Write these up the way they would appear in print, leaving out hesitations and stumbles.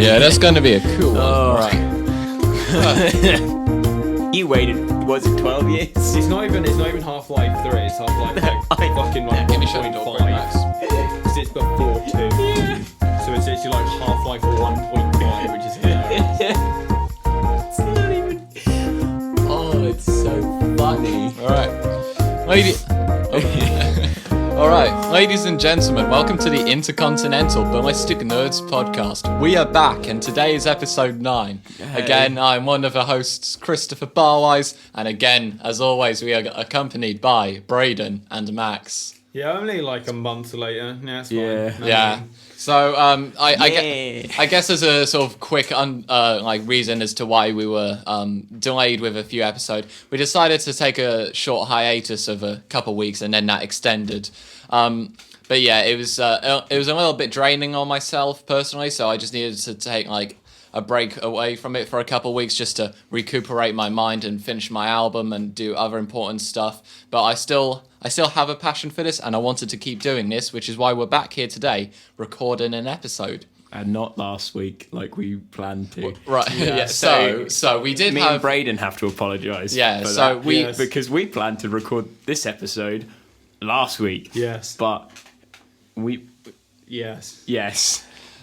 Yeah, that's going to be a cool one. Oh. Right. You waited, was it 12 years? It's not even Half-Life 3. It's Half-Life fucking like Give me shot door, 1.5. Max. Because it's before 2. So it's literally like Half-Life 1.5, which is hilarious. It's not even... Oh, it's so funny. All right. All right, ladies and gentlemen, welcome to the Intercontinental Ballistic Nerds podcast. We are back, and today is episode 9. Hey. Again, I'm one of the hosts, Christopher Barwise, and again, as always, we are accompanied by Braden and Max. Yeah, only like a month later. Yeah, it's Yeah. fine. Yeah. So, I guess as a sort of quick reason as to why we were delayed with a few episodes, we decided to take a short hiatus of a couple weeks, and then that extended. But yeah, it was a little bit draining on myself personally, so I just needed to take like a break away from it for a couple of weeks just to recuperate my mind and finish my album and do other important stuff. But I still have a passion for this, and I wanted to keep doing this, which is why we're back here today recording an episode. And not last week like we planned to. Right. Yeah. So we did Me have and Braden have to apologise. Yeah, for so that, because we planned to record this episode last week. Yes. But we Yes.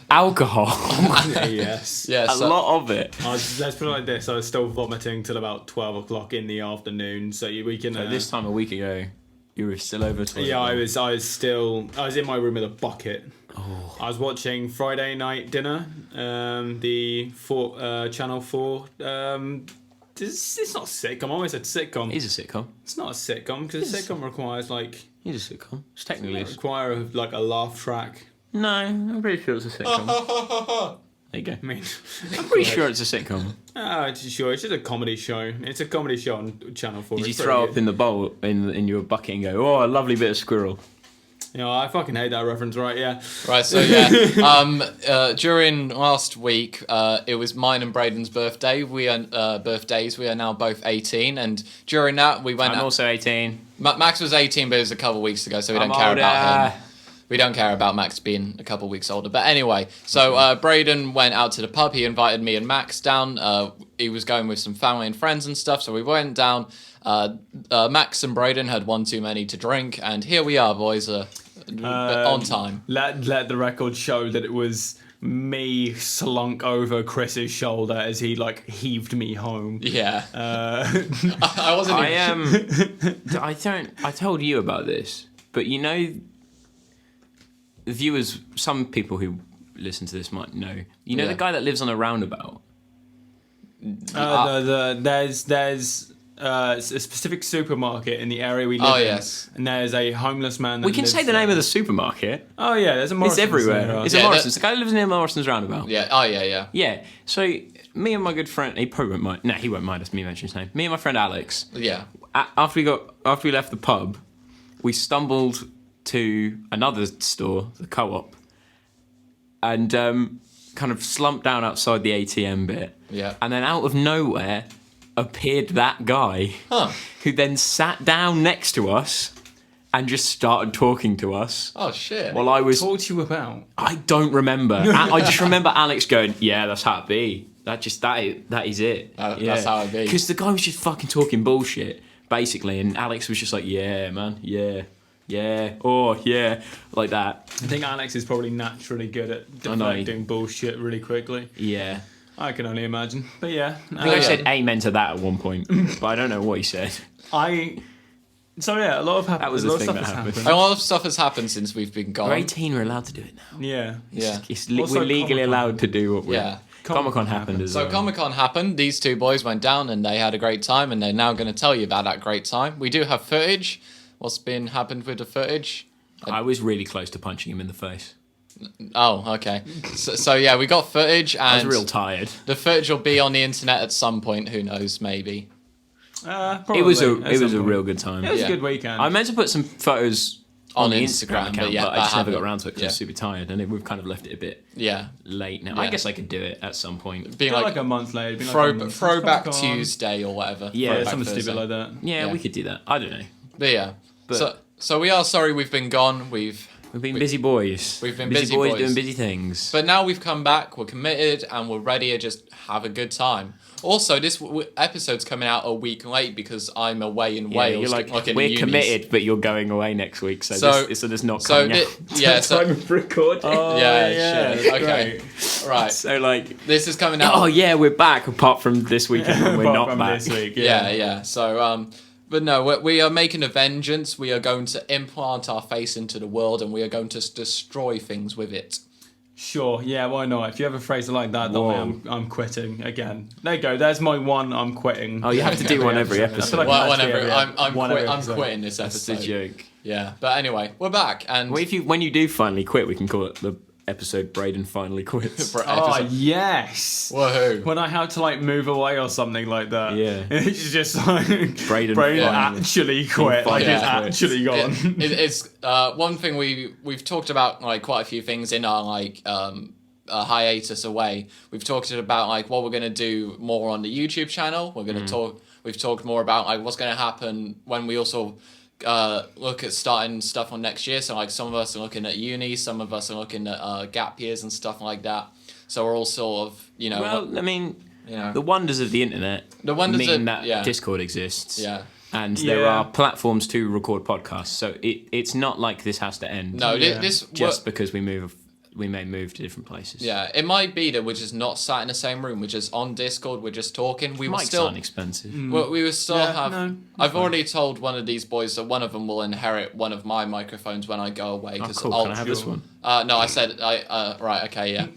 alcohol. Yes. yeah, A so, lot of it. Let's put it like this. I was still vomiting till about 12 o'clock in the afternoon. So we can... So this time a week ago, you were still over 12. Yeah, I was in my room with a bucket. Oh. I was watching Friday Night Dinner, Channel 4. It's not a sitcom. I always said sitcom. He's a sitcom. It's not a sitcom because a sitcom requires like He's a sitcom. It's technically like a laugh track. No, I'm pretty sure it's a sitcom. There you go. I mean, I'm pretty sure it's a sitcom. sure. It's just a comedy show. It's a comedy show on Channel 4. Did you It's throw pretty up in the bowl in your bucket and go, oh, a lovely bit of squirrel? good. You know, I fucking hate that reference, right? Yeah. right, so yeah. During last week, it was mine and Braden's birthday. We are birthdays. We are now both 18, and during that we went. I'm also 18. Max was 18, but it was a couple of weeks ago, so we I'm don't care older. about him. We don't care about Max being a couple of weeks older. But anyway, so Braden went out to the pub. He invited me and Max down. He was going with some family and friends and stuff, so we went down. Max and Braden had one too many to drink, and here we are, boys, on time. Let the record show that it was me slunk over Chris's shoulder as he like heaved me home. Yeah. I wasn't even... I told you about this, but you know, viewers, some people who listen to this might know. You know Yeah. the guy that lives on a roundabout? There's a specific supermarket in the area we live in. yes. And there's a homeless man. We can say the name of the supermarket. Oh yeah, there's a Morrison's. It's everywhere. there, right? It's Yeah, a Morrison's. The guy that lives near Morrison's roundabout. Yeah. Oh, yeah. Yeah. So me and my good friend, he probably won't mind. No, he won't mind us me mentioning his name. Me and my friend Alex. Yeah. After we left the pub, we stumbled to another store, the Co-op, and kind of slumped down outside the ATM bit. Yeah. And then out of nowhere appeared that guy, who then sat down next to us and just started talking to us. Oh, shit. While I was... Talk to you about. I don't remember. I just remember Alex going, yeah, that's how it be. That is it. That's how it be. Because the guy was just fucking talking bullshit, basically, and Alex was just like, yeah, man, yeah, oh, yeah, like that. I think Alex is probably naturally good at deflecting bullshit really quickly. Yeah. I can only imagine. But yeah. I think I said amen to that at one point, but I don't know what he said. So yeah, a lot of That was the thing stuff that has happened. A lot of stuff has happened since we've been gone. We're 18, we're allowed to do it now. Yeah. Yeah. Also, We're legally Comic-Con. allowed to do what we're... Yeah. Comic-Con happened as So well. Comic-Con happened. These two boys went down and they had a great time, and they're now going to tell you about that great time. We do have footage. What's happened with the footage? I was really close to punching him in the face. Oh, okay. So yeah, we got footage, and I was real tired. the footage will be on the internet at some point. Who knows? Maybe. It was a real good time. It was Yeah. a good weekend. I meant to put some photos On the Instagram, account, but yeah, I that just never got happened. around to it because I Yeah. was super tired, and we've kind of left it a bit Yeah. late now. Yeah. I guess I could do it at some point. Being like like a month later. Been like a month. throwback Comic-Con. Tuesday or whatever. Yeah, Throwback Something Thursday. stupid like that. Yeah, Yeah. we could do that. I don't know. But yeah. But- So we are sorry we've been gone. We've We've been busy boys. We've been busy busy boys boys. doing busy things. But now we've come back, we're committed, and we're ready to just have a good time. Also, this episode's coming out a week late because I'm away in Wales. You're like, in we're unis. committed, but you're going away next week, so this is not so coming out. Yeah, so, Time of recording. yeah, shit. Okay, Great. right. So like, This is coming out. oh yeah, we're back. Apart from this weekend, when we're Apart not from back. this week. Yeah. So, but no, we are making a vengeance. We are going to implant our face into the world, and we are going to destroy things with it. Sure, yeah, why not? If you have a phrase like that, Whoa. then I'm quitting again. There you go. There's my one. I'm quitting. Oh, you have to do one every I episode. feel like Well, I have to do whenever every I'm episode. quitting this That's the episode. joke. Yeah, but anyway, we're back, and Well, when you do finally quit, we can call it the episode Braden finally quits. for Oh episode. yes. Woohoo! When I have to like move away or something like that. Yeah. It's just like Braden actually quit. Like Yeah. it's actually gone. It's one thing we've talked about, like quite a few things in our like hiatus away. We've talked about like what we're gonna do more on the YouTube channel. We're gonna talk. We've talked more about like what's gonna happen when we also look at starting stuff on next year. So like some of us are looking at uni, some of us are looking at gap years and stuff like that. So we're all sort of Well, I mean, know. the wonders of the internet The wonders mean of- that yeah. Discord exists. Yeah. And there Yeah. are platforms to record podcasts, so it's not like this has to end. No, Yeah. this just because we may move to different places. yeah, it might be that we're just not sat in the same room. We're just on Discord. We're just talking. We will Mics still aren't expensive. we will still Yeah, have. no, I've already told one of these boys that one of them will inherit one of my microphones when I go away. Oh, 'Cause cool. I'll, Can I have this one? No, I said right. Okay, yeah.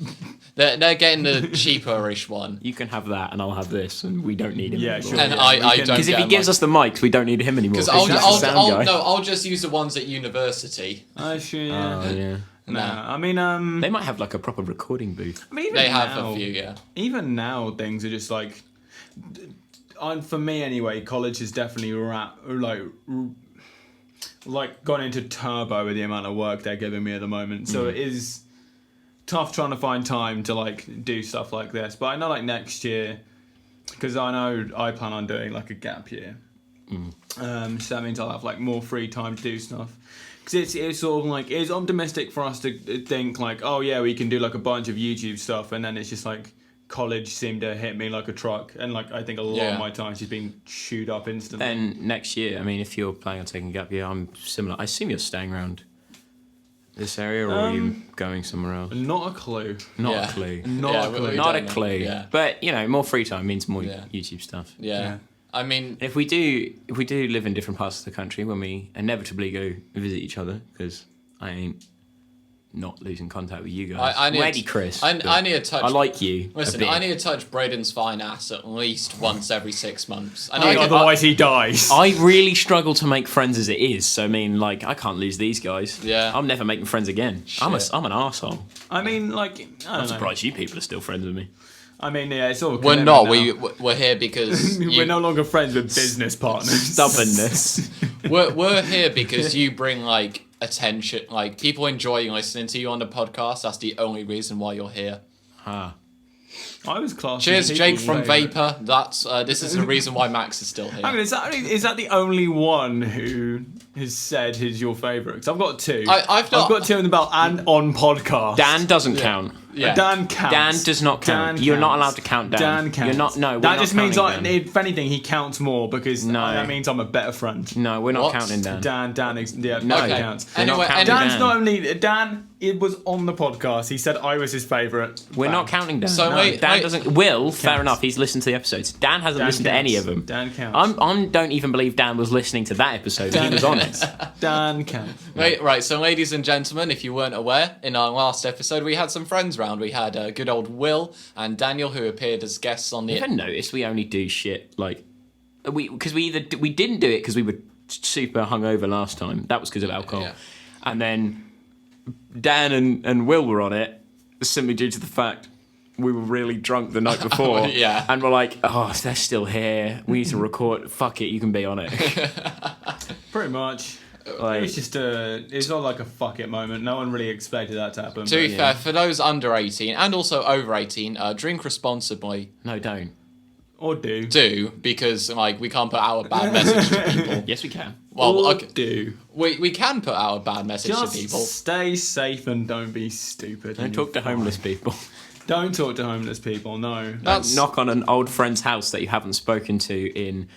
they're getting the cheaper-ish one. You can have that, and I'll have this, and we don't need him. Yeah, anymore. sure. And Yeah, I we don't can- Because if get he gives my- us the mics, we don't need him anymore. Because He's just the sound guy. I'll just use the ones at university. Sure, yeah. Oh yeah. No, Nah. I mean, They might have like a proper recording booth. I mean, even They have now, a few, yeah. Even now, things are just like, for me anyway, college has definitely like gone into turbo with the amount of work they're giving me at the moment. So it is tough trying to find time to like do stuff like this. But I know like next year, because I know I plan on doing like a gap year. So that means I'll have like more free time to do stuff. Because it's sort of like, it's optimistic for us to think like, oh yeah, we can do like a bunch of YouTube stuff, and then it's just like college seemed to hit me like a truck, and like I think a lot Yeah. of my time she's been chewed up instantly. Then next year, I mean, if you're planning on taking a gap year, I'm similar. I assume you're staying around this area, or are you going somewhere else? Not a clue. Not Yeah. a clue. Not Yeah, a clue. we Not a don't know. clue. Yeah. But more free time means more Yeah. YouTube stuff. Yeah. Yeah. I mean, If we do live in different parts of the country, when we inevitably go visit each other, because I ain't not losing contact with you guys. I need Ready, Chris. I but need to touch. I like you. Listen, a bit. I need to touch Braden's fine ass at least once every 6 months. I Yeah, need to, otherwise he dies. I really struggle to make friends as it is. So I mean, like, I can't lose these guys. Yeah. I'm never making friends again. I'm an arsehole. I mean, like, I I'm don't know. surprised you people are still friends with me. I mean, yeah, it's all. we're commitment not. now. We're here because We're no longer friends with business partners. Stubbornness. we're here because you bring like attention. Like people enjoy listening to you on the podcast. That's the only reason why you're here. Ah. I was classed. Cheers, as Jake people's from favourite. Vapor. That's this is the reason why Max is still here. I mean, is that the only one who has said he's your favourite? Because I've got two. I've got two in the belt and on podcast. Dan doesn't count. Yeah. Dan counts. Dan does not count. Dan You're not counts. allowed to count Dan. Dan counts. You're not. No, we're that not just means, counting Dan. if anything, he counts more because No. that means I'm a better friend. No, we're not What? counting Dan. Yeah, No. he Okay. counts. We're not Anyway, counting Dan's Dan. not only Dan. It was on the podcast. He said I was his favourite. We're Bam. not counting Dan. So No, wait, Dan wait. doesn't. Will, fair Counts. enough. He's listened to the episodes. Dan hasn't Dan listened to counts. any of them. Dan counts. I don't even believe Dan was listening to that episode. He was on it. Dan counts. Right, so ladies and gentlemen, if you weren't aware, in our last episode we had some friends round. We had good old Will and Daniel who appeared as guests on the. Ever noticed we only do shit like we didn't do it because we were super hungover last time. That was because of alcohol, Yeah. and then Dan and Will were on it simply due to the fact we were really drunk the night before. Yeah. And we're like, oh, they're still here. We need to record. Fuck it, you can be on it. Pretty much. Like, It was just it's not like a fuck it moment. No one really expected that to happen. To be but- fair, for those under 18 and also over 18, drink responsibly. no, don't. Or do. Do, because like we can't put out a bad message to people. Yes, we can. Well, Or okay. do. We can put out a bad message Just to people. stay safe and don't be stupid. Don't talk to homeless people. Don't talk to homeless people, no. That's Knock on an old friend's house that you haven't spoken to in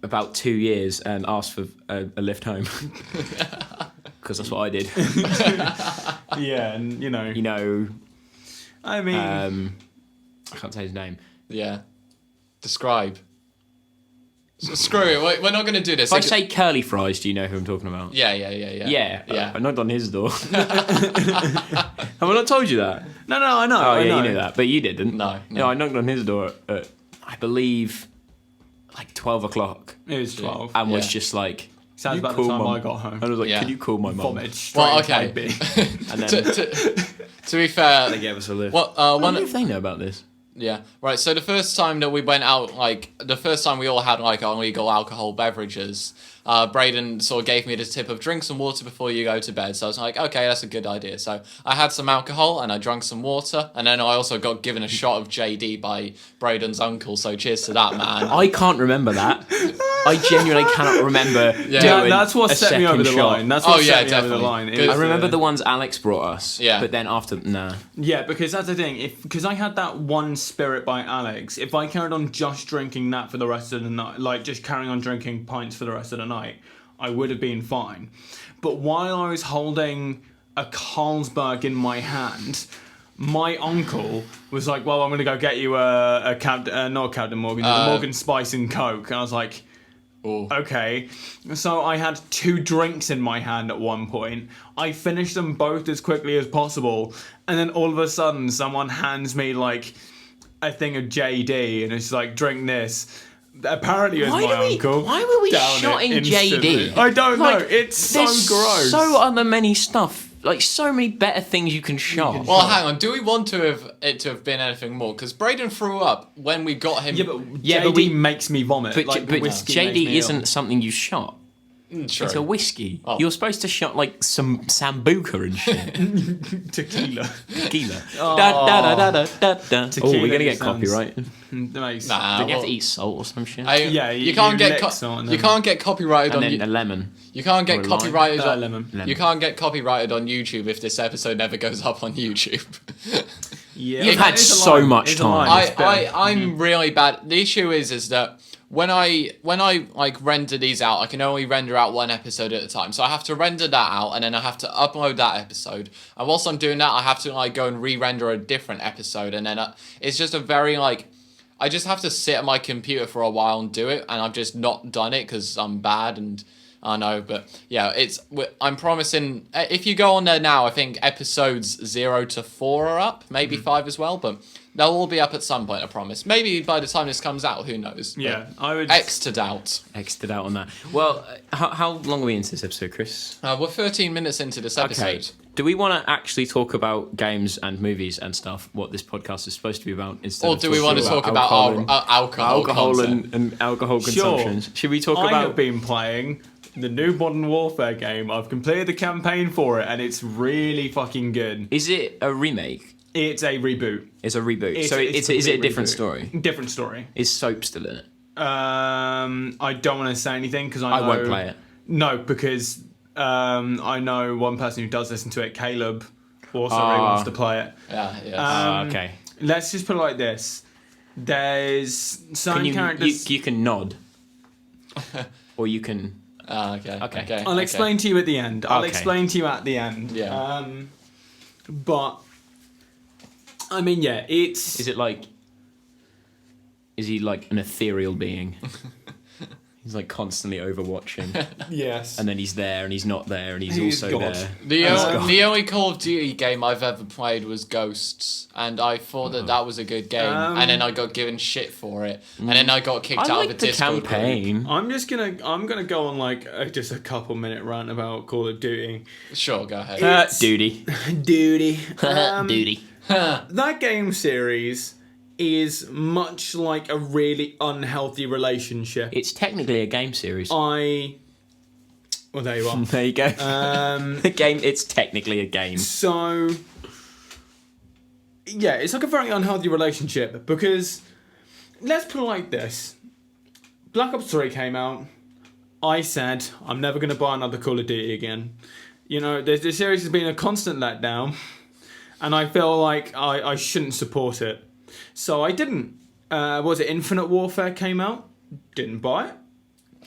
about 2 years and ask for a lift home. Because that's what I did. Yeah, and You know, I mean, I can't say his name. yeah. Describe. Screw it. We're not going to do this. If I say curly fries, do you know who I'm talking about? Yeah. Yeah. I knocked on his door. Have I not told you that? no, I know. Oh, I yeah, know. you knew that, but you didn't. No. I knocked on his door at, I believe, like 12 o'clock. It was 12. And was Yeah. just like, Sounds "You about the call time mum." I got home. And I was like, Yeah. could you call my mum? Vomit straight Well, into my okay. bin. And then To be fair, they gave us a lift. well, I one wonder if they know about this. Yeah, right. So the first time that we went out, like the first time we all had like illegal alcohol beverages, Braden sort of gave me the tip of drink some water before you go to bed. So I was like, okay, that's a good idea. So I had some alcohol and I drank some water, and then I also got given a shot of JD by Braden's uncle. So cheers to that, man. I can't remember that. I genuinely cannot remember Yeah. doing That's what a set me over second the shot. line. That's what Oh, yeah, set me over the definitely. line. It Good. was, I remember the ones Alex brought us. Yeah. But then after, nah. Yeah, because that's the thing. Because I had that one spirit by Alex, if I carried on just drinking that for the rest of the night, like just carrying on drinking pints for the rest of the night, I would have been fine. But while I was holding a Carlsberg in my hand, my uncle was like, "Well, I'm going to go get you not Captain Morgan, a Morgan Spice and Coke." And I was like, Ooh. okay. So I had 2 drinks in my hand at one point. I finished them both as quickly as possible. And then all of a sudden, someone hands me like a thing of JD and it's like, drink this. Apparently it was my uncle. Why were we Down it shotting instantly. JD? I don't know. Like, It's so there's gross. So other many stuff. Like so many better things you can shot. Well, hang on. Do we want it to have been anything more? Because Braden threw up when we got him. Yeah, but Yeah, JD but we- makes me vomit. But, like, but whiskey makes JD me isn't ill. something you shot. Sure. It's a whiskey. Oh. You're supposed to shot like some sambuca and shit. Tequila. Tequila. Da, da, da, da, da, da. Oh, we're gonna get just sounds- copyrighted. Nice. Nah, Don't you have well, to eat salt or some shit? Yeah, you can't you get lick salt and you then- can't get copyrighted and on then a you. lemon. You can't Or get a lime. copyrighted on Lemon. You can't get copyrighted on YouTube if this episode never goes up on YouTube. Yeah, You've had it's a so line. much It's a time. line. It's better. I'm really bad. The issue is that when I like render these out, I can only render out one episode at a time. So I have to render that out, and then I have to upload that episode. And whilst I'm doing that, I have to like go and re-render a different episode, and then it's just a very like. I just have to sit at my computer for a while and do it, and I've just not done it because I'm bad, and I know, but yeah, I'm promising. If you go on there now, I think episodes 0 to 4 are up, maybe 5 as well, but they'll all be up at some point. I promise. Maybe by the time this comes out, who knows? Yeah, I would. X to doubt. Exited out on that. Well, how long are we into this episode, Chris? We're 13 minutes into this episode. Do we want to actually talk about games and movies and stuff? What this podcast is supposed to be about, instead Or of do we want to talk about alcohol and alcohol Sure. consumption? Should we talk I about? have been playing the new Modern Warfare game. I've completed the campaign for it, and it's really fucking good. Is it a remake? It's a reboot. It's a reboot. It's So a is it a complete different reboot. story? Different story. Is Soap still in it? I don't want to say anything because I won't play it. No, because I know one person who does listen to it, Caleb, also really wants to play it. Yeah. Okay. Let's just put it like this: there's some Can characters. you can nod, or you can. Okay. I'll explain to you at the end. I'll Okay. explain to you at the end. Yeah. But I mean, yeah, it's. Is it like? Is he like an ethereal being? He's like constantly overwatching, Yes. and then he's there, and he's not there, and he's He's also God. there. The only Call of Duty game I've ever played was Ghosts, and I thought that was a good game, and then I got given shit for it, and then I got kicked I out like of the Discord group. campaign. I'm gonna go on like just a couple minute rant about Call of Duty. Sure, go ahead. Duty. Duty. Duty. That game series is much like a really unhealthy relationship. It's technically a game series. Well, there you are. There you go. The game. It's technically a game. So, yeah, it's like a very unhealthy relationship because let's put it like this. Black Ops 3 came out. I said, I'm never going to buy another Call of Duty again. You know, the series has been a constant letdown, and I feel like I shouldn't support it. So I didn't. Was it Infinite Warfare came out? Didn't buy it.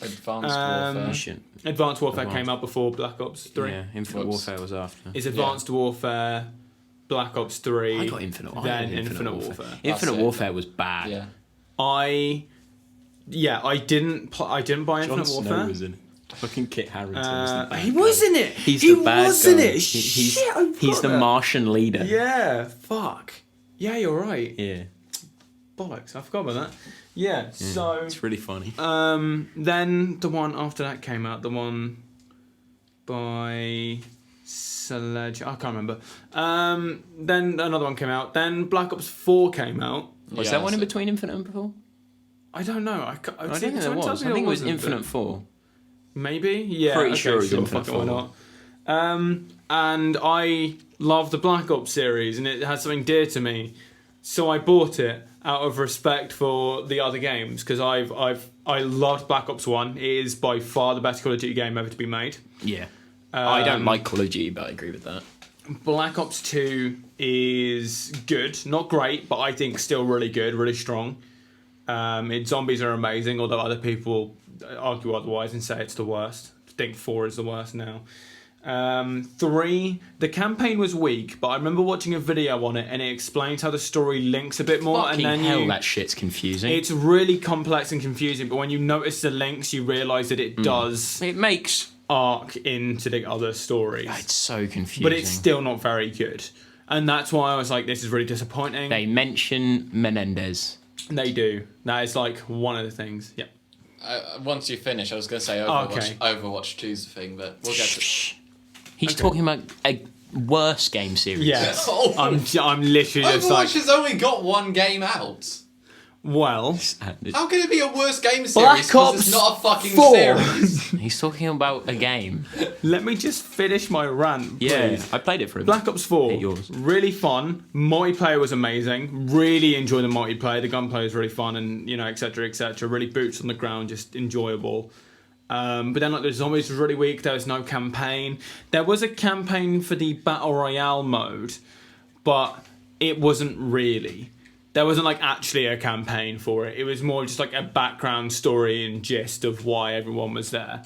Advanced Warfare. Advanced Warfare came out before Black Ops 3. Yeah, Infinite Warfare was after. Is Advanced Warfare, Black Ops 3, I got Infinite Warfare. then Infinite Warfare. Infinite Warfare was bad. Yeah. I didn't buy Infinite Jon Warfare. Snow was in it. Fucking Kit Harington was the bad He was in it. He's he the bad was guy. in it. He's Shit, the Martian leader. Yeah, fuck. Yeah, you're right. Yeah. Bollocks, I forgot about that. Yeah, so It's really funny. then the one after that came out, the one by Sledge, I can't remember. Then another one came out. Then Black Ops 4 came out. Was that one in between Infinite and before? I don't know. I don't think there was. I think it was Infinite 4. Maybe, yeah. Pretty sure it was Infinite fuck it, why 4. not? And I love the Black Ops series, and it has something dear to me, so I bought it out of respect for the other games, because I loved Black Ops 1. It is by far the best Call of Duty game ever to be made. Yeah. I don't like Call of Duty, but I agree with that. Black Ops 2 is good, not great, but I think still really good, really strong. Its zombies are amazing, although other people argue otherwise and say it's the worst. I think 4 is the worst now. 3, the campaign was weak, but I remember watching a video on it, and it explains how the story links a bit more. Fucking and then hell, that shit's confusing. It's really complex and confusing, but when you notice the links, you realise that it does It makes... arc into the other stories. It's so confusing. But it's still not very good. And that's why I was like, this is really disappointing. They mention Menendez. They do. That is like one of the things. Yep. Once you finish, I was going to say Overwatch 2's the thing, but we'll get to... He's talking about a worse game series. Yes. Oh. I'm literally just like... Overwatch has only got one game out. Well... How can it be a worse game series? Black Because Ops it's not a fucking 4. series. He's talking about a game. Let me just finish my rant, please. Yeah, I played it for a bit. Black Ops 4, Hit yours. really fun. Multiplayer was amazing. Really enjoy the multiplayer. The gunplay was really fun, and etc. Really boots on the ground, just enjoyable. But then like the zombies was really weak. There was no campaign. There was a campaign for the Battle Royale mode, but it wasn't really. There wasn't like actually a campaign for it. It was more just like a background story and gist of why everyone was there.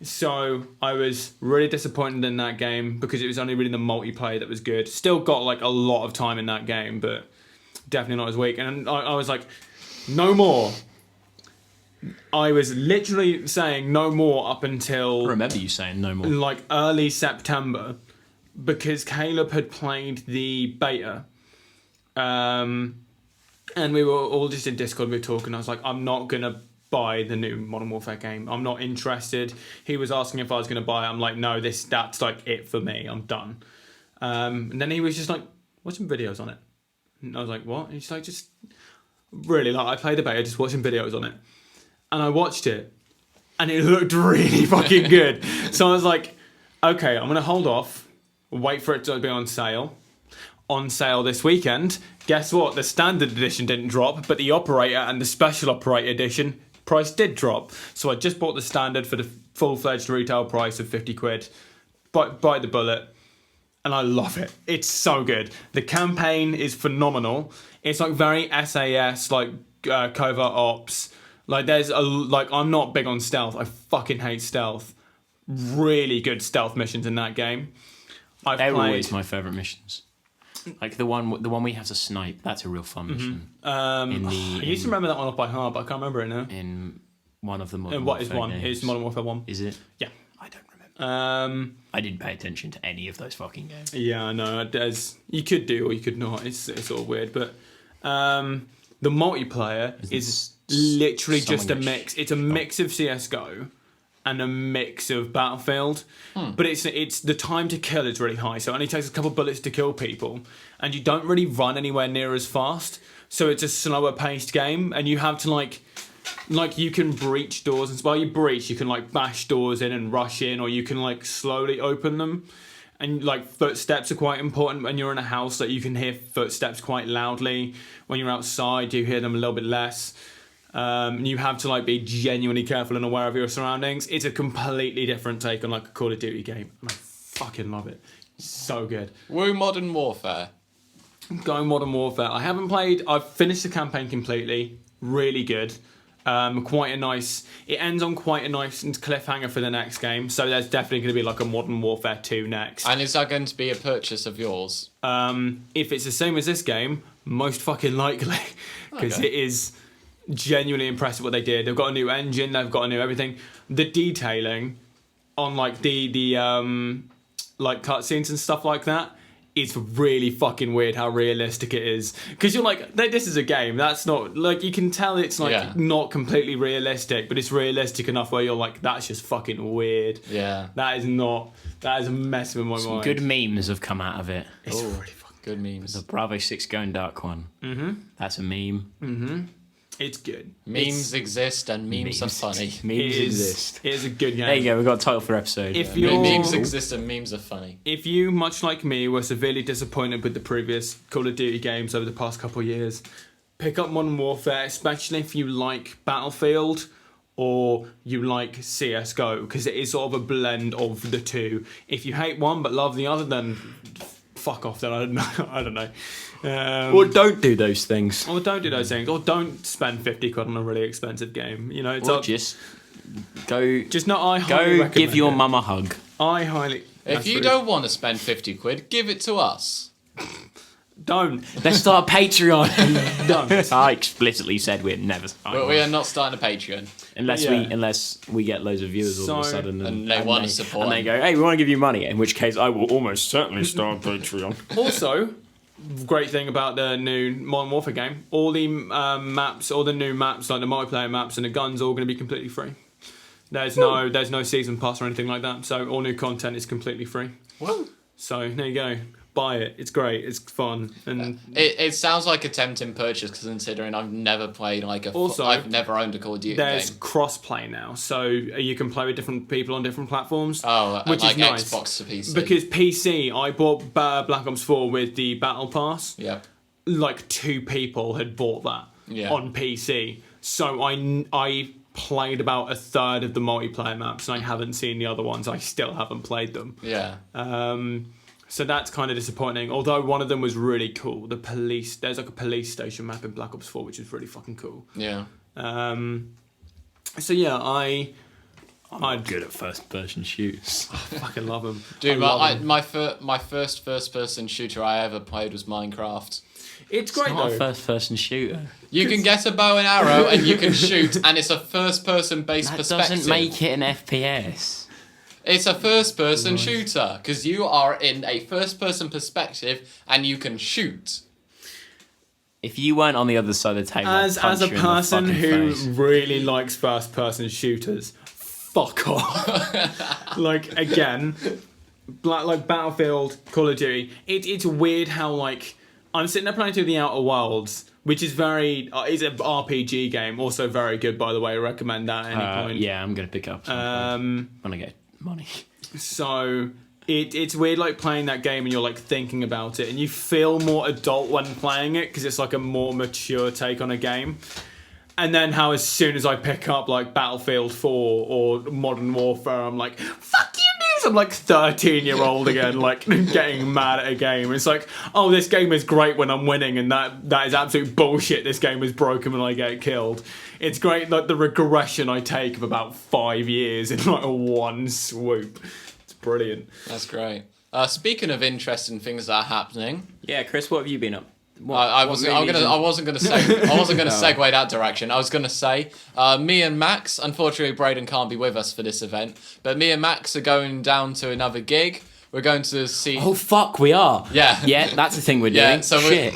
So I was really disappointed in that game because it was only really the multiplayer that was good. Still got like a lot of time in that game, but definitely not as weak. And I was like, no more. I was literally saying no more up until... I remember you saying no more. like early September, because Caleb had played the beta. And we were all just in Discord, we were talking. I was like, I'm not going to buy the new Modern Warfare game. I'm not interested. He was asking if I was going to buy it. I'm like, no, that's like it for me. I'm done. And then he was just like, watch some videos on it. And I was like, what? And he's like, just really, like, I played the beta, just watching videos on it. And I watched it, and it looked really fucking good. So I was like, okay, I'm going to hold off, wait for it to be on sale. On sale this weekend. Guess what? The standard edition didn't drop, but the operator and the special operator edition price did drop. So I just bought the standard for the full-fledged retail price of 50 quid. Bite the bullet. And I love it. It's so good. The campaign is phenomenal. It's like very SAS, like covert ops. Like I'm not big on stealth. I fucking hate stealth. Really good stealth missions in that game. They're always my favourite missions. Like the one we have to snipe. That's a real fun mission. I used to remember that one off by heart, but I can't remember it now. In one of the Modern And what is Warfare one? games. It's Modern Warfare 1. Is it? Yeah. I don't remember. I didn't pay attention to any of those fucking games. Yeah, I know. You could do or you could not. It's sort of weird, but the multiplayer is literally just a mix. It's a mix of CS:GO and a mix of Battlefield, but it's the time to kill is really high, so it only takes a couple bullets to kill people, and you don't really run anywhere near as fast, so it's a slower paced game, and you have to like you can breach doors, and while you breach, you can like bash doors in and rush in, or you can like slowly open them. And like footsteps are quite important when you're in a house. That you can hear footsteps quite loudly. When you're outside, you hear them a little bit less. And you have to like be genuinely careful and aware of your surroundings. It's a completely different take on like a Call of Duty game, and I fucking love it. It's so good. Woo Modern Warfare. Going Modern Warfare. I haven't played. I've finished the campaign completely. Really good. Quite a nice. It ends on quite a nice cliffhanger for the next game. So there's definitely going to be like a Modern Warfare 2 next. And is that going to be a purchase of yours? If it's the same as this game, most fucking likely, because Okay. it is genuinely impressive what they did. They've got a new engine. They've got a new everything. The detailing on like the like cutscenes and stuff like that. It's really fucking weird how realistic it is. Because you're like, this is a game. That's not... Like, you can tell it's, like, not completely realistic, but it's realistic enough where you're like, that's just fucking weird. Yeah. That is not... That is a mess with my mind. Good memes have come out of it. It's really fucking... Good memes. The Bravo 6 going dark one. Mm-hmm. That's a meme. It's good. Memes exist and memes are funny. Memes exist. It is a good game. There you go, we've got a title for episode. If you're... Memes exist and memes are funny. If you, much like me, were severely disappointed with the previous Call of Duty games over the past couple of years, pick up Modern Warfare, especially if you like Battlefield or you like CSGO, because it is sort of a blend of the two. If you hate one but love the other, then fuck off, then I don't know. I don't know. Or don't do those things. Or don't do those things. Or don't spend 50 quid on a really expensive game. You know, it's Or just go... Just not. I highly Go recommend give your it. mum a hug. I highly. If That's you rude. don't want to spend 50 quid, give it to us. Don't. Let's start a Patreon. Don't. I explicitly said we're never... We are not starting a Patreon. Unless we get loads of viewers all of a So- sudden. And they want to support. And they go, hey, we want to give you money. In which case, I will almost certainly start a Patreon. Also, great thing about the new Modern Warfare game, all the maps, all the new maps, like the multiplayer maps and the guns, are all going to be completely free. There's no season pass or anything like that. So all new content is completely free. Woo. So there you go. Buy it. It's great. It's fun. And It sounds like a tempting purchase considering I've never played I've never owned a Call of Duty there's game. cross-play now, so you can play with different people on different platforms. Oh, which like is nice. Xbox to PC. Because PC, I bought Black Ops 4 with the Battle Pass. Yeah. Like 2 people had bought that on PC. So I played about a third of the multiplayer maps, and I haven't seen the other ones. I still haven't played them. Yeah. So that's kind of disappointing. Although one of them was really cool. There's like a police station map in Black Ops 4, which is really fucking cool. Yeah. So yeah, I'm good at first-person shooters. fucking love them. Dude, I love 'em. my first person shooter I ever played was Minecraft. It's great Not a though. first-person shooter. You can get a bow and arrow and you can shoot, and it's a first person based That perspective. doesn't make it an FPS. It's a first person shooter because you are in a first person perspective and you can shoot. If you weren't on the other side of the table, I'd As punch a you in the person fucking who face. really likes first person shooters, fuck off. Like again, like Battlefield, Call of Duty. It's weird how like I'm sitting there playing through the Outer Worlds, which is is an RPG game, also very good by the way. I recommend that at any point. Yeah, I'm gonna pick up when I get money. So it's weird like playing that game and you're like thinking about it and you feel more adult when playing it because it's like a more mature take on a game. And then how as soon as I pick up like Battlefield 4 or Modern Warfare, I'm like, fuck you dudes! I'm like 13-year-old again, like getting mad at a game. It's like, oh, this game is great when I'm winning and that is absolute bullshit. This game is broken when I get killed. It's great, like the regression I take of about 5 years in like one swoop. It's brilliant. That's great. Speaking of interesting things that are happening, Yeah, Chris, what have you been up? I wasn't going to segue that direction. I was going to say, me and Max. Unfortunately, Braden can't be with us for this event, but me and Max are going down to another gig. We're going to see. Oh fuck, we are. Yeah. Yeah, that's the thing we're doing. Yeah, so shit.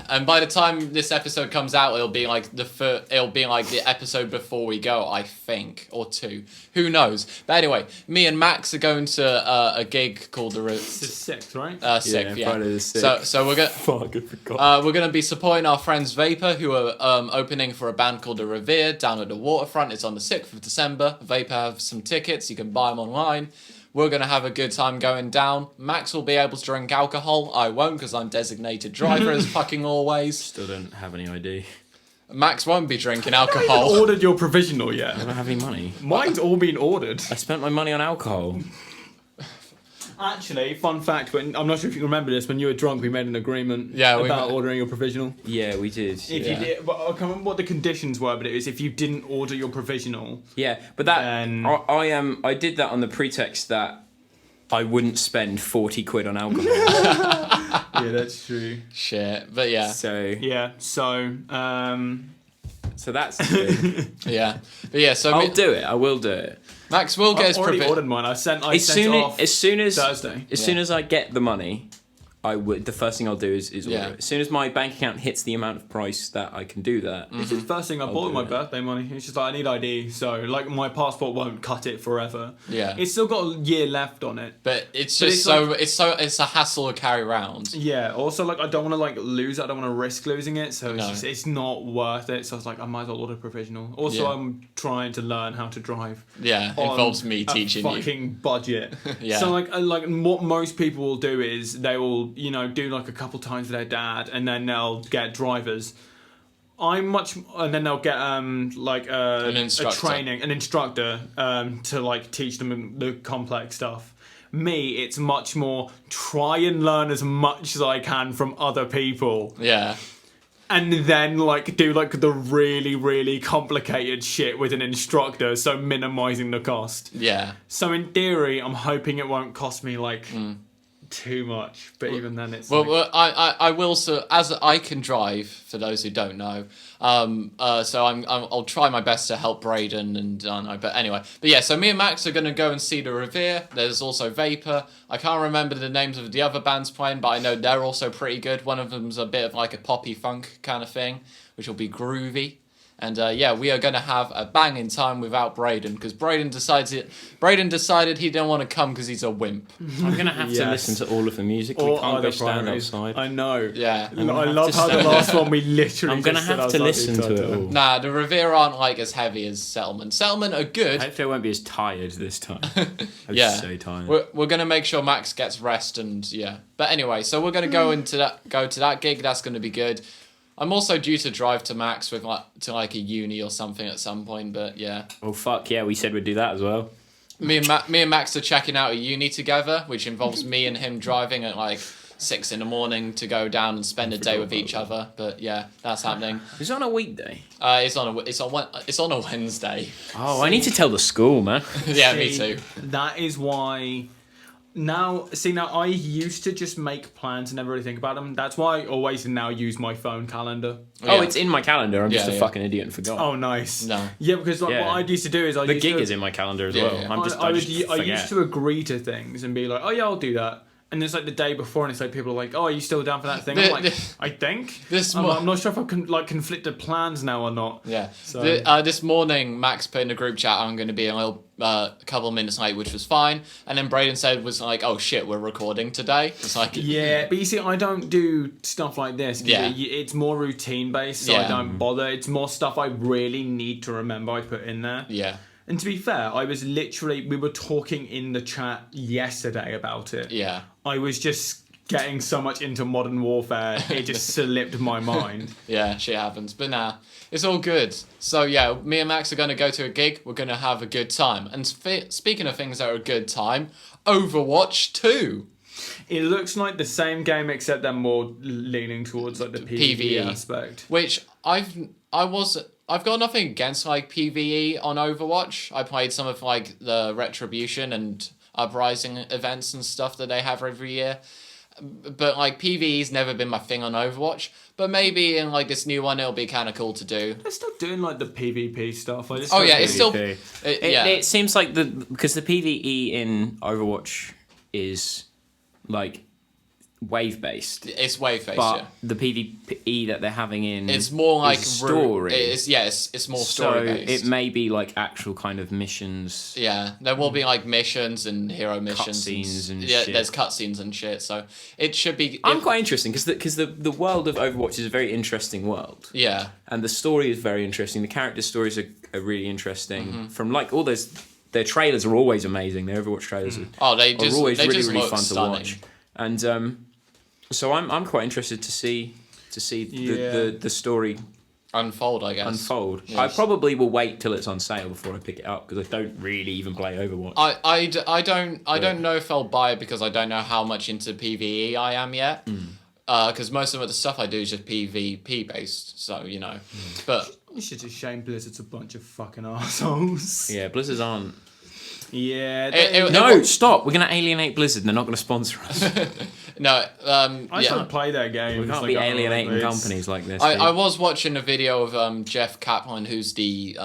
and by the time this episode comes out, it'll be like the episode before we go, I think, or 2. Who knows? But anyway, me and Max are going to a gig called the It's the 6th, right? 6th. Yeah, Friday the 6th. So we're gonna. Fuck, I forgot. We're going to be supporting our friends Vapor, who are opening for a band called The Revere down at the Waterfront. It's on the 6th of December. Vapor have some tickets. You can buy them online. We're going to have a good time going down. Max will be able to drink alcohol. I won't because I'm designated driver as fucking always. Still don't have any ID. Max won't be drinking I haven't alcohol. ordered your provisional yet. I don't have any money. Mine's all been ordered. I spent my money on alcohol. Actually, fun fact, but I'm not sure if you remember this, when you were drunk, we made an agreement about ordering your provisional. Yeah, we did. If you did, but I can't remember what the conditions were, but it was if you didn't order your provisional. Yeah, but that Then- I did that on the pretext that I wouldn't spend 40 quid on alcohol. Yeah, that's true. Shit. But yeah. So Yeah, so, so that's good. Yeah. But yeah, so I'll do it. I will do it. Max will get I've his already provisional. ordered mine. I sent As it soon off as Thursday. as soon as I get the money, I would. The first thing I'll do is order Yeah. it. As soon as my bank account hits the amount of price that I can do that. This is the first thing I bought with my do it. birthday money. It's just like, I need ID, so like my passport won't cut it forever. Yeah. It's still got a year left on it. But it's But just it's a hassle to carry around. Yeah, also like I don't want to like lose it. I don't want to risk losing it, so No. it's not worth it. So I was like, I might as well order provisional. Also, Yeah. I'm trying to learn how to drive. Yeah, on involves me a teaching you. fucking budget. Yeah. So like what most people will do is they will do like a couple times with their dad, and then they'll get drivers. And then they'll get An instructor. an instructor to like teach them the complex stuff. Me, it's much more try and learn as much as I can from other people, Yeah. and then like do like the really really complicated shit with an instructor, so minimizing the cost. Yeah. So in theory, I'm hoping it won't cost me like too much, but even then it's Well, like, I will. So as I can drive, for those who don't know, so I'll try my best to help Braden and I know. But anyway, but yeah. So me and Max are gonna go and see the Revere. There's also Vapor. I can't remember the names of the other bands playing, but I know they're also pretty good. One of them's a bit of like a poppy funk kind of thing, which will be groovy. And yeah, we are going to have a banging time without Braden because Braden decided he didn't want to come because he's a wimp. I'm gonna have to Yes. listen to all of the music. We all can't other go stand priorities. outside. I know. Yeah. And I have love to how the stand last one we literally. I'm gonna just said have to outside listen the to it entire all. time. Nah, the Revere aren't like as heavy as Settlement. Settlement are good. Hopefully, I won't be as tired this time. I'm Yeah. so tired. We're gonna make sure Max gets rest and yeah. But anyway, so we're gonna go to that gig. That's gonna be good. I'm also due to drive to Max with to a uni or something at some point. But yeah, Oh fuck yeah! We said we'd do that as well. me and Max are checking out a uni together, which involves me and him driving at like 6 a.m. to go down and spend a day with each other. But yeah, that's happening. Is it on a weekday? It's on a Wednesday. Oh, I need to tell the school, man. Yeah, me See, too. That is why. Now I used to just make plans and never really think about them. That's why I always now use my phone calendar. Oh, Yeah. it's in my calendar. I'm just Yeah, a yeah. fucking idiot and forgot. Oh, nice. No. Yeah, because like Yeah. what I used to do is the used gig to, is in my calendar as Yeah, well. yeah. I I forget. used to agree to things and be like, oh yeah, I'll do that. And it's like the day before, and it's like people are like, "Oh, are you still down for that thing?" I'm like, "I think." I'm not sure if I've conflicted plans now or not. Yeah. So- This morning, Max put in a group chat, I'm going to be a little couple of minutes late, which was fine. And then Braden was like, oh shit, we're recording today. It's like, Yeah, but you see, I don't do stuff like this. 'Cause Yeah. it's more routine based, so I Yeah. don't bother. It's more stuff I really need to remember I put in there. yeah, And to be fair, we were talking in the chat yesterday about it. yeah. I was just getting so much into Modern Warfare, it just slipped my mind. Yeah, shit happens. But nah, it's all good. So yeah, me and Max are going to go to a gig. We're going to have a good time. And speaking of things that are a good time, Overwatch 2. It looks like the same game, except they're more leaning towards like the PvE aspect. Which I've got nothing against like PvE on Overwatch. I played some of like the Retribution and Uprising events and stuff that they have every year. But like PvE's never been my thing on Overwatch. But maybe in like this new one it'll be kind of cool to do. They're still doing like the PvP stuff. Oh yeah, it's still PvP. yeah. It seems like because the PvE in Overwatch is like wave based, It's wave based, but yeah. the PvE that they're having in It's more like story. It's more so story based. it may be like actual kind of missions. Yeah, there will be like missions and hero missions, Cutscenes and yeah, shit. there's cutscenes and shit. So it should be. I'm quite interested because the world of Overwatch is a very interesting world. Yeah, And the story is very interesting. The character stories are really interesting. From like all those their trailers are always amazing. Their Overwatch trailers are They always they really, just really look fun stunning. to watch. And so I'm quite interested to see the story Unfold, I guess. unfold. Yes. I probably will wait till it's on sale before I pick it up because I don't really even play Overwatch. I don't know if I'll buy it because I don't know how much into PvE I am yet. Because most of the stuff I do is just PvP based, so you know. But It's just a shame Blizzard's a bunch of fucking assholes. Yeah, Blizzard's aren't. Yeah. No, stop! We're gonna alienate Blizzard. They're not gonna sponsor us. no. I still play their games. We can't like, be I don't know, alienating it's- companies like this. I was watching a video of Jeff Kaplan, who's the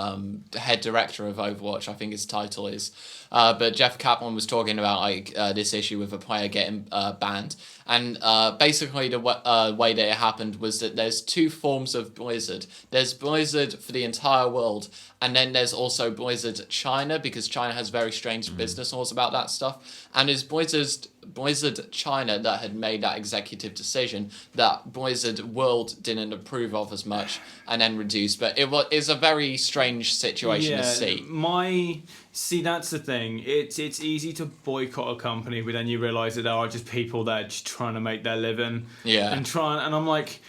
head director of Overwatch. I think his title is. But Jeff Kaplan was talking about this issue with a player getting banned, and basically the way that it happened was that there's two forms of Blizzard. There's Blizzard for the entire world, and then there's also Blizzard China, because China has very strange business laws about that stuff. And it's Blizzard China that had made that executive decision that Blizzard World didn't approve of as much, and then reduced. But it's a very strange situation to see. See, that's the thing. It's easy to boycott a company, but then you realise that there are just people there just trying to make their living. Yeah. And I'm like,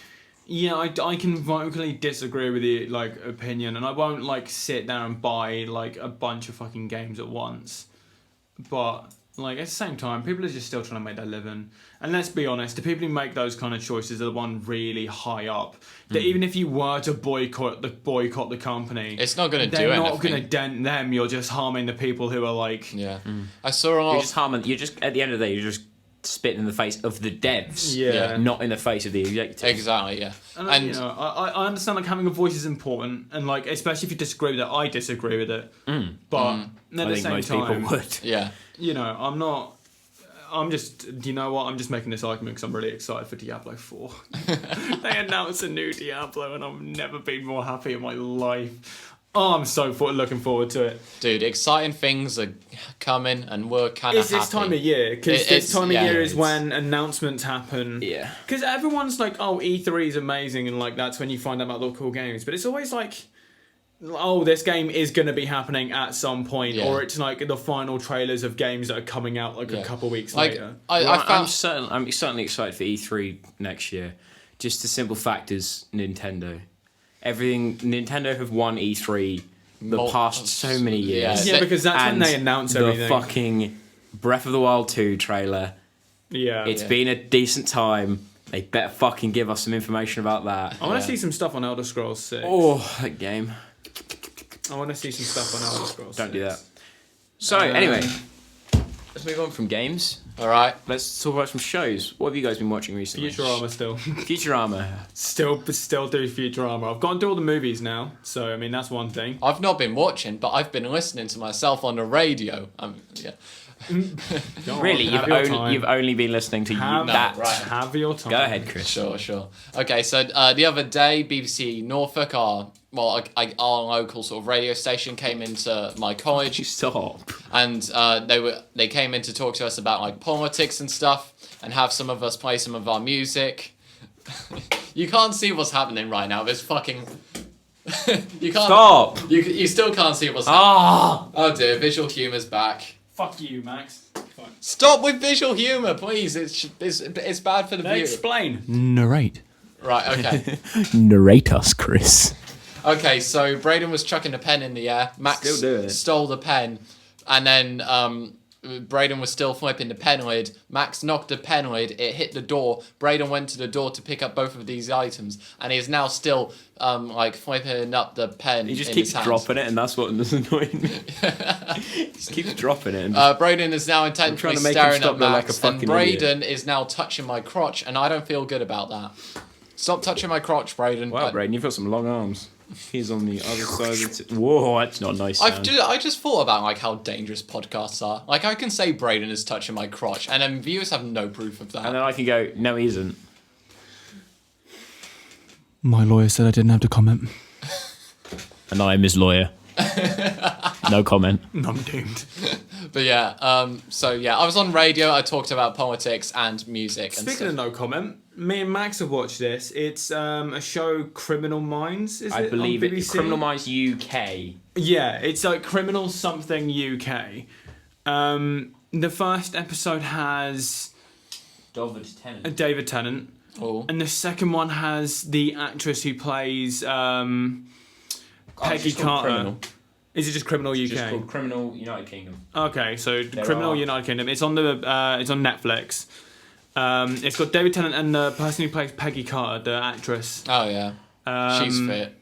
yeah, I can vocally disagree with the opinion, and I won't sit there and buy a bunch of fucking games at once. But at the same time, people are just still trying to make their living. And let's be honest, the people who make those kind of choices are the one really high up. That even if you were to boycott the company, It's not going to do they're anything. not going to dent them. You're just harming the people who are Yeah. I saw a lot You're of... just harming. You're just at the end of the day, you're just spitting in the face of the devs. Yeah. Not in the face of the executives. Exactly, yeah. And I understand having a voice is important, and especially if you disagree with it, I disagree with it. But at I the think same most time, people would. Yeah. I'm just making this argument because I'm really excited for Diablo 4. They announced a new Diablo, and I've never been more happy in my life. Oh, I'm so looking forward to it. Dude, exciting things are coming, and we're kind of It's happy. this time of year, because this time of year is it's- when announcements happen. Yeah. Because everyone's like, oh, E3 is amazing, and that's when you find out about the cool games. But it's always oh, this game is going to be happening at some point, Yeah. or it's the final trailers of games that are coming out a couple weeks later. I'm certainly excited for E3 next year. Just the simple fact is Nintendo. Nintendo have won E3 the past so many years. Yeah, because that's when And they announce the everything. fucking Breath of the Wild 2 trailer. Yeah. It's been a decent time. They better fucking give us some information about that. I want to see some stuff on Elder Scrolls 6. Oh, that game. I want to see some stuff on Elder Scrolls 6. Don't do that. So, anyway, let's move on from games. All right. Let's talk about some shows. What have you guys been watching recently? Futurama still. Futurama. still do Futurama. I've gone through all the movies now, so I mean that's one thing. I've not been watching, but I've been listening to myself on the radio. Yeah. Go Really, on, have your time. you've only been lilistening to that. right. Have your time. Go ahead, Chris. Sure. Okay, so the other day, BBC Norfolk, our local sort of radio station, came into my college, Stop. and they came in to talk to us about politics and stuff, and have some of us play some of our music. You can't see what's happening right now. There's fucking. You can't. Stop. You still can't see what's happening. Ah. Oh dear, visual humour's back. Fuck you, Max. Fuck. Stop with visual humour, please. It's bad for the viewer. Explain. Narrate. Right. Okay. Narrate us, Chris. Okay, so Braden was chucking a pen in the air. Max Still doing it. stole the pen, and then Braden was still flipping the pen lid. Max knocked the pen lid. It hit the door. Braden went to the door to pick up both of these items, and he is now still flipping up the pen. He just in keeps his hands. dropping it, and that's what is annoying me. He just keeps dropping it. And Braden is now intently trying to make him staring stop at looking like Max, a and fucking Braden is now touching my crotch, and I don't feel good about that. Stop touching my crotch, Braden. wow, Braden, you've got some long arms. He's on the other side of the... Whoa, that's not nice sound. I just thought about how dangerous podcasts are. I can say Braden is touching my crotch, and then viewers have no proof of that. And then I can go, no, he isn't. My lawyer said I didn't have to comment. And I am his lawyer. No comment. I'm doomed. But yeah, I was on radio. I talked about politics and music. Speaking of no comment, Me and Max have watched this. It's a show, Criminal Minds. Is I it believe on it. BBC? Criminal Minds UK. Yeah, it's like Criminal something UK. The first episode has David Tennant. Oh. And the second one has the actress who plays Peggy Carter. Criminal. Is it just Criminal UK? It's just called Criminal United Kingdom. Okay, so Criminal United Kingdom. It's on it's on Netflix. It's got David Tennant and the person who plays Peggy Carter, the actress. Oh yeah, she's fit.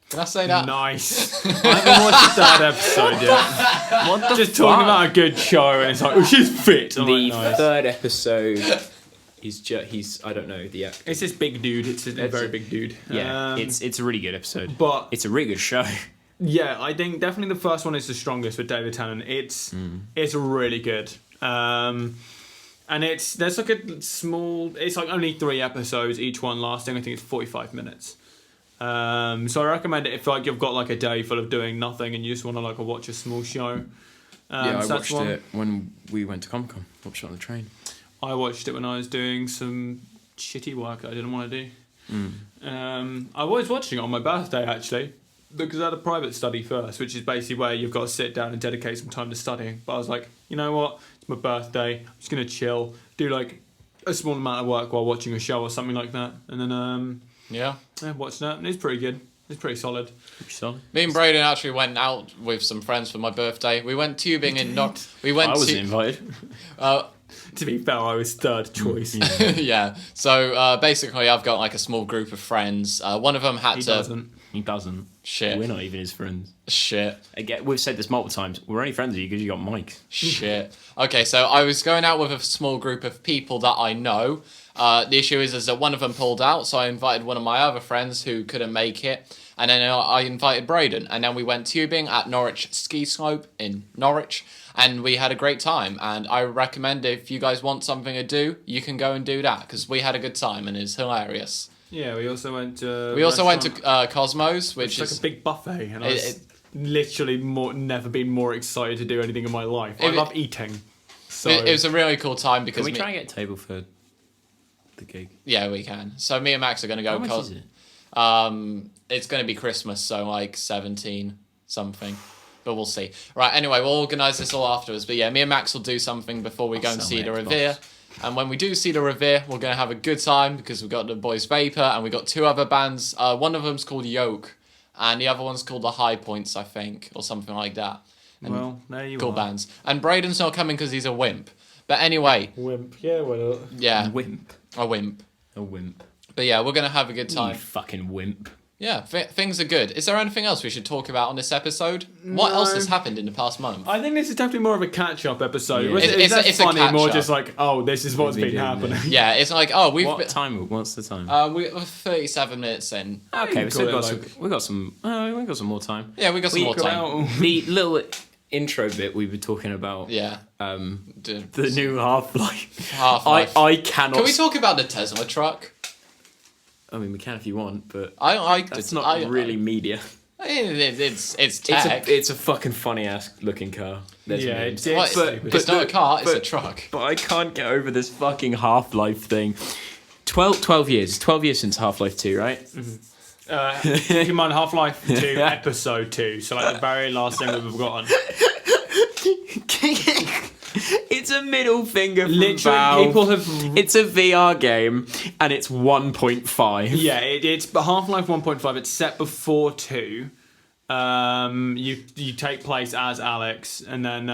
Can I say that? Nice. I haven't watched the third episode yet. What the Just talking about a good show, and it's like, oh, she's fit. I'm The like, nice. third episode is he's I don't know the actor. It's this big dude. It's a very big dude. Yeah, it's a really good episode. But It's a really good show. yeah, I think definitely the first one is the strongest with David Tennant. It's really good. And there's like a small. It's like only 3 episodes, each one lasting. I think it's 45 minutes. So I recommend it if like you've got like a day full of doing nothing and you just want to like watch a small show. I so watched it when we went to Comic Con. Watched it on the train. I watched it when I was doing some shitty work that I didn't want to do. I was watching it on my birthday actually, because I had a private study first, which is basically where you've got to sit down and dedicate some time to studying. But I was like, you know what? It's my birthday. I'm just gonna chill, do like a small amount of work while watching a show or something like that, and then Yeah. I watched that, and it's pretty good. It's pretty solid. Me and Braden actually went out with some friends for my birthday. We went tubing in We went. I wasn't invited. To be fair, I was third choice. Yeah. So basically, I've got like a small group of friends. One of them had He to. doesn't. He doesn't. Shit. We're not even his friends. Shit. Again, we've said this multiple times. We're only friends with you because you got mics. Shit. Okay, so I was going out with a small group of people that I know. The issue is that one of them pulled out, so I invited one of my other friends who couldn't make it, and then I invited Braden, and then we went tubing at Norwich Ski Slope in Norwich, and we had a great time. And I recommend if you guys want something to do, you can go and do that because we had a good time and it's hilarious. Yeah, we also went to. We also went to Cosmos, which It's is like a big buffet, and I was literally never been more excited to do anything in my life. I love eating. So it was a really cool time because Can we try and get a table for the gig? Yeah, we can. So me and Max are going to go. How much is it? It's going to be Christmas, so like 17 something. But we'll see. Right, anyway, we'll organise this all afterwards. But yeah, me and Max will do something before we go and see the Revere. And when we do see the Revere, we're going to have a good time because we've got the Boys Vapor and we've got 2 other bands. One of them's called Yoke and the other one's called The High Points, I think, or something like that. And well, there you cool are. bands. And Braden's not coming because he's a wimp. But anyway. Wimp, yeah, why not? Yeah. Wimp. A wimp. A wimp. But yeah, we're going to have a good time. You fucking wimp. Yeah, things are good. Is there anything else we should talk about on this episode? What else has happened in the past month? I think this is definitely more of a catch-up episode. Yeah. It's funny, more catch-up. just like, oh, this is what's been happening. Yeah, it's like, oh, we've What's the time? we're 37 minutes in. Okay, we still got like- some more time. Yeah, we got some more time. The little intro bit we were talking about. Yeah. The new Half-Life. Half-Life. I cannot. Can we talk about the Tesla truck? I mean, we can if you want, but I like that's the, not really media. It's tech. It's a fucking funny ass looking car. There's Yeah, memes. It's not a car, it's a truck. But I can't get over this fucking Half-Life thing. 12 years. 12 years since Half-Life 2, right? Keep in mind, Half-Life 2, Episode 2, so like the very last thing we've gotten. It's a middle finger from Literally, Valve. people have... It's a VR game, and it's 1.5. Yeah, it's Half-Life 1.5. It's set before 2. You take place as Alex, and then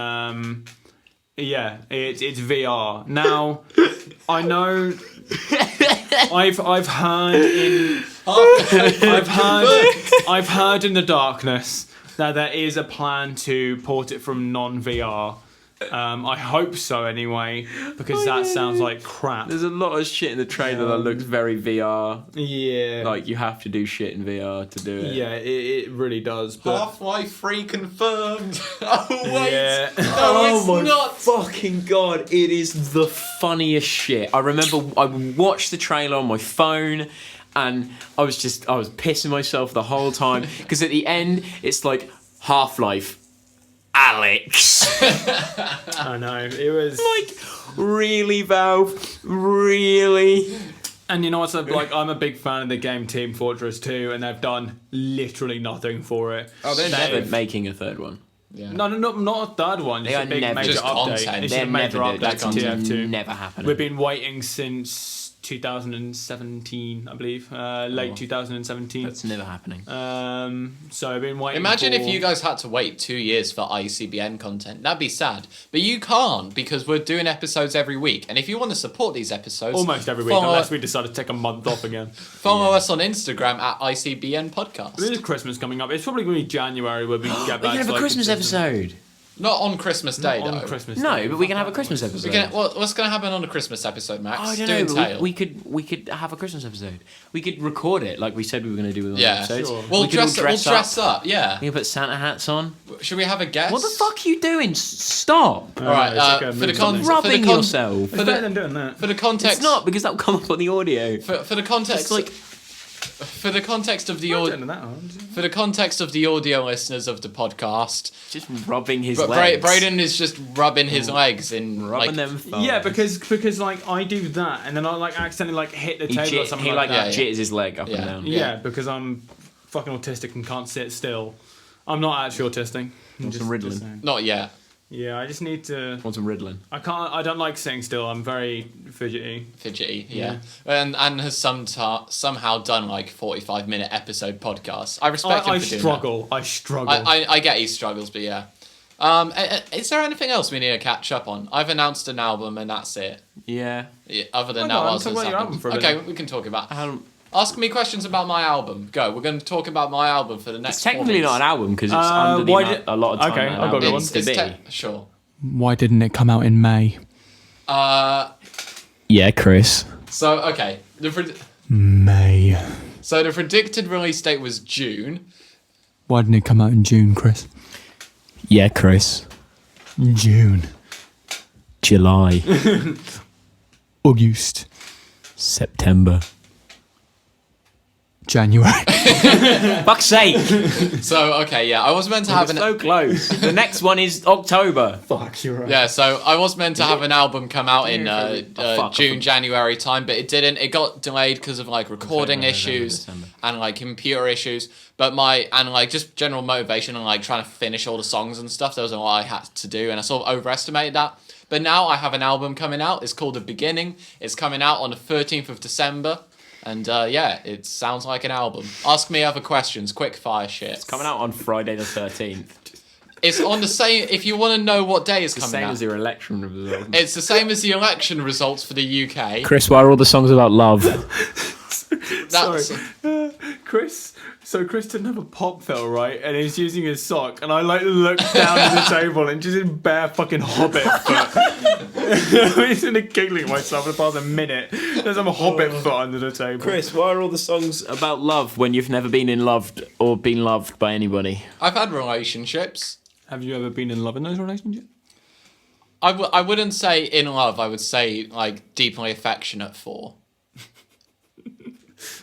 yeah, it's VR. Now, I know I've heard in the darkness that there is a plan to port it from non-VR. I hope so anyway, because that sounds like crap. There's a lot of shit in the trailer that looks very VR. Yeah. Like, you have to do shit in VR to do it. Yeah, it really does. But Half-Life 3 confirmed. Oh wait, Yeah. no, it's not. Fucking god, it is the funniest shit. I remember I watched the trailer on my phone and I was pissing myself the whole time because at the end it's like Half-Life Alex. I know, it was Like, really, Valve? Really? And you know what's like? I'm a big fan of the game Team Fortress 2, and they've done literally nothing for it. Oh, they're never making a third one. Yeah. No, not a third one. They Just are a big never major just update. content. It's They're a major never update to TF2. never happening. We've been waiting since 2017, I believe, late 2017. That's never happening. So I've been waiting. Imagine for... if you guys had to wait 2 years for ICBN content. That'd be sad. But you can't because we're doing episodes every week. And if you want to support these episodes, almost every week, unless we decide to take a month off again. Follow us on Instagram at ICBN Podcast. There's Christmas coming up. It's probably going to be January where we get back. We can have to, a like, Christmas consistent- episode. Not on Christmas Day, Not though. on Christmas No, Day. but we can have a Christmas episode. What's going to happen on a Christmas episode, Max? I don't Doing know. Tale. We could have a Christmas episode. We could record it like we said we were going to do with all the Yeah, episodes. sure. We'll We could all dress up. Yeah. We can put Santa hats on. Should we have a guest? What the fuck are you doing? Stop. All right. It's like a For the movie con- thing. for the Rubbing con- yourself. It's better than doing that. For the context, It's not because that will come up on the audio. for the context. It's like For the context of the Not audio, doing that one. for the context of the audio listeners of the podcast, just rubbing his but legs. Braden is just rubbing his legs in rubbing like, them. Thighs. Yeah, because like I do that and then I like accidentally like hit the he, table or jit, something he like like that. Yeah. jitters his leg up Yeah. and down. Yeah, because I'm fucking autistic and can't sit still. I'm not actually autistic. Want some Ritalin? saying. not yet. Yeah, I just need to. Want some Ritalin? I don't like sitting still. I'm very fidgety. Fidgety, yeah. And has somehow done like 45-minute episode podcasts. I respect him I for doing struggle. I struggle. that. I get he struggles, but yeah. Is there anything else we need to catch up on? I've announced an album and that's it. Yeah. Yeah, other than Oh, that, go on, what else talk has about your happened? album for a Okay, minute. we can talk about. Um, Ask me questions about my album. Go. We're going to talk about my album for the next. it's technically 4 not an months. album because it's under the why amount, did- a lot of time. Okay, that an I've got a good album one. needs to be. Sure. Why didn't it come out in May? Yeah, Chris. So okay, May. so the predicted release date was June. Why didn't it come out in June, Chris? Yeah, Chris. June. July. August. September. January. Fuck's sake! So okay, yeah, I was meant to have an so close. The next one is October. Fuck, you're right. yeah, so I was meant to have an album come out in fuck, June, January time, but it didn't. It got delayed because of like recording November, issues December. and like computer issues. But like just general motivation and like trying to finish all the songs and stuff. There was a lot I had to do, and I sort of overestimated that. But now I have an album coming out. It's called The Beginning. It's coming out on the 13th of December. And yeah, it sounds like an album. Ask me other questions, quick fire shit. It's coming out on Friday the 13th. It's on the same. If you want to know what day it's The coming same out, as your election results. it's the same as the election results for the UK. Chris, why are all the songs about love? That's, Chris. So Chris didn't have a pop fill, right? And he's using his sock, and I like looked down at the table and just in bare fucking hobbit foot. I'm just giggling myself for the past a minute. There's some hobbit foot under the table. Chris, why are all the songs about love when you've never been in loved or been loved by anybody? I've had relationships. Have you ever been in love in those relationships? I wouldn't say in love. I would say like deeply affectionate for.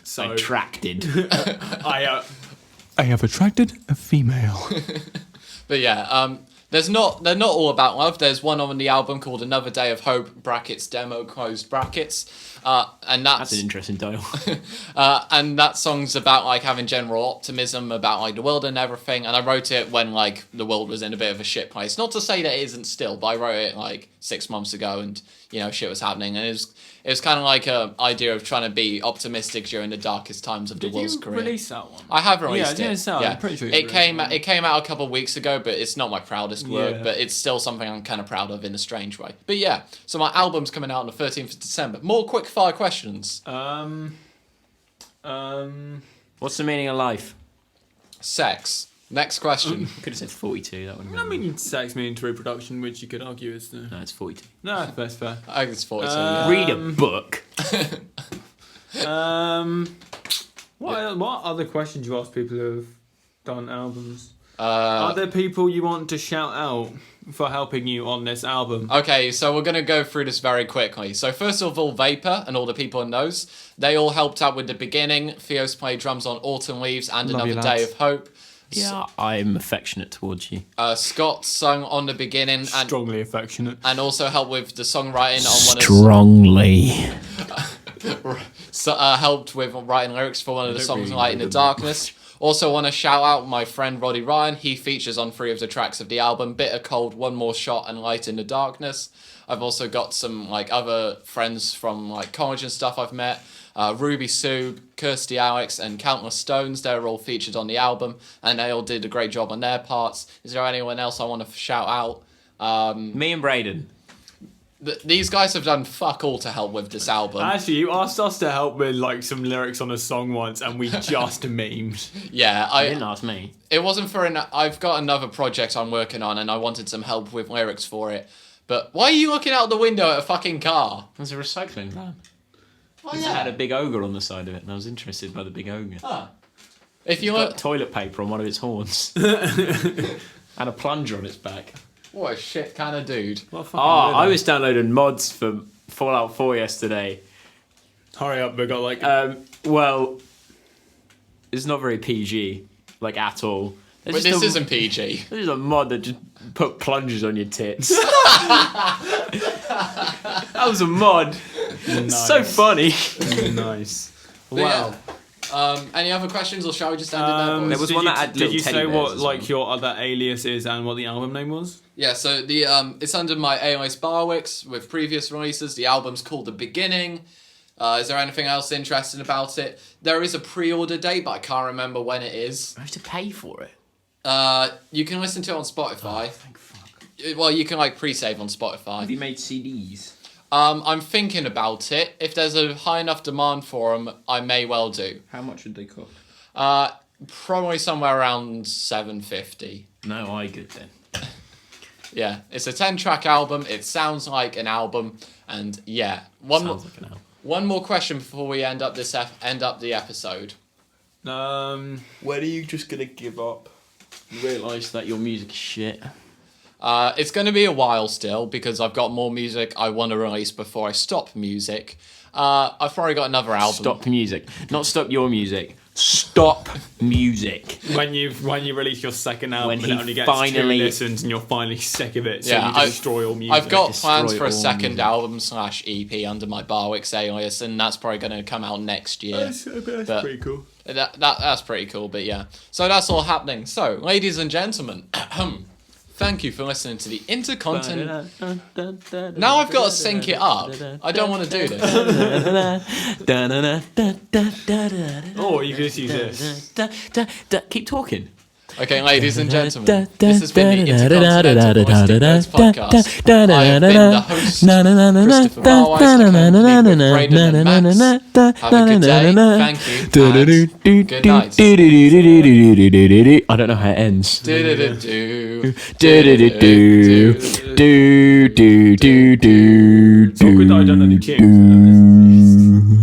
So Attracted. I have attracted a female. But yeah, they're not all about love. There's one on the album called Another Day of Hope (brackets demo closed brackets), and That's an interesting title. and that song's about like having general optimism about like the world and everything. And I wrote it when like the world was in a bit of a shit place. Not to say that it isn't still, but I wrote it like 6 months ago, and you know shit was happening, and it was kind of like a idea of trying to be optimistic during the darkest times of the world's career. Release that one? I have released Yeah, I it. didn't say, I'm pretty sure you it came released it came out a couple of weeks ago, but it's not my proudest work. Yeah. But it's still something I'm kind of proud of in a strange way. But yeah, so my album's coming out on the 13th of December. More quick fire questions. What's the meaning of life? Sex. Next question. Could have said 42. That would have I been. mean, sex means reproduction, which you could argue is the. No, it's 42. No, that's fair. I think it's 42. Read a book. What other questions you ask people who have done albums? yeah. Are there people you want to shout out for helping you on this album? Okay, so we're going to go through this very quickly. So first of all, Vapor and all the people in those, they all helped out with the beginning. Theo's played drums on Autumn Leaves and Love you, Another Day lads. of Hope. Yeah, I'm affectionate towards you. Scott sung on the beginning and Strongly affectionate. also helped with the songwriting on one of Strongly. helped with writing lyrics for one of the don't songs really Light in know the them that Darkness. Also want to shout out my friend Roddy Ryan. He features on 3 of the tracks of the album, Bitter Cold, One More Shot, and Light in the Darkness. I've also got some like other friends from like college and stuff I've met. Ruby Sue, Kirsty Alex, and Countless Stones. They're all featured on the album, and they all did a great job on their parts. Is there anyone else I want to shout out? Me and Braden. These guys have done fuck all to help with this album. Actually, you asked us to help with like some lyrics on a song once, and we just memed. Yeah, You didn't ask me. It wasn't for I've got another project I'm working on, and I wanted some help with lyrics for it. But why are you looking out the window at a fucking car? There's a recycling van. Oh, It had a big ogre on the side of it, and I was interested by the big ogre. Huh. If you Got look, toilet paper on one of its horns. And a plunger on its back. what a shit kind of dude. I was downloading mods for Fallout 4 yesterday. Hurry up, we got like. Well, it's not very PG, like at all. But this isn't PG. There's a mod that just put plungers on your tits. That was a mod. It's so funny. Nice. But Wow. yeah. Any other questions, or shall we just end it there, boys? There was one that had Did little you teddy say bears what as like well. your other alias is and what the album name was? Yeah, so the it's under my alias Barwicks with previous releases. The album's called The Beginning. Is there anything else interesting about it? There is a pre-order date, but I can't remember when it is. I have to pay for it. You can listen to it on Spotify. Thank fuck. Well, you can like pre-save on Spotify. Have you made CDs? I'm thinking about it. If there's a high enough demand for them, I may well do. How much would they cost? Probably somewhere around $750. No, I good then. Yeah, it's a 10-track album. It sounds like an album, and yeah, Sounds like an album. one more question before we end up the episode. Um, When are you just gonna give up? You realise that your music is shit. It's going to be a while still because I've got more music I want to release before I stop music. I've probably got another album. Stop music. Not stop your music. Stop music. when you release your second album, When and he it only gets finally- 2 listens, and you're finally sick of it, so Yeah, you just destroy all music. I've got plans Destroy for a all second music. album / EP under my Barwicks alias, and that's probably going to come out next year. That's But- pretty cool. That's pretty cool, but yeah. So that's all happening. So, ladies and gentlemen, thank you for listening to the Intercontinental. Now I've got to sync it up. I don't want to do this. Oh, you can just use this. Keep talking. Okay, ladies and gentlemen, this has been the Intercontinental Voice Nerds podcast. I have been the host, Christopher Barwise, accompanied with Brayden and Max. Have a good day, thank you, and good night. I don't know how it ends. Do-do-do-do. It's awkward that I don't know the tunes.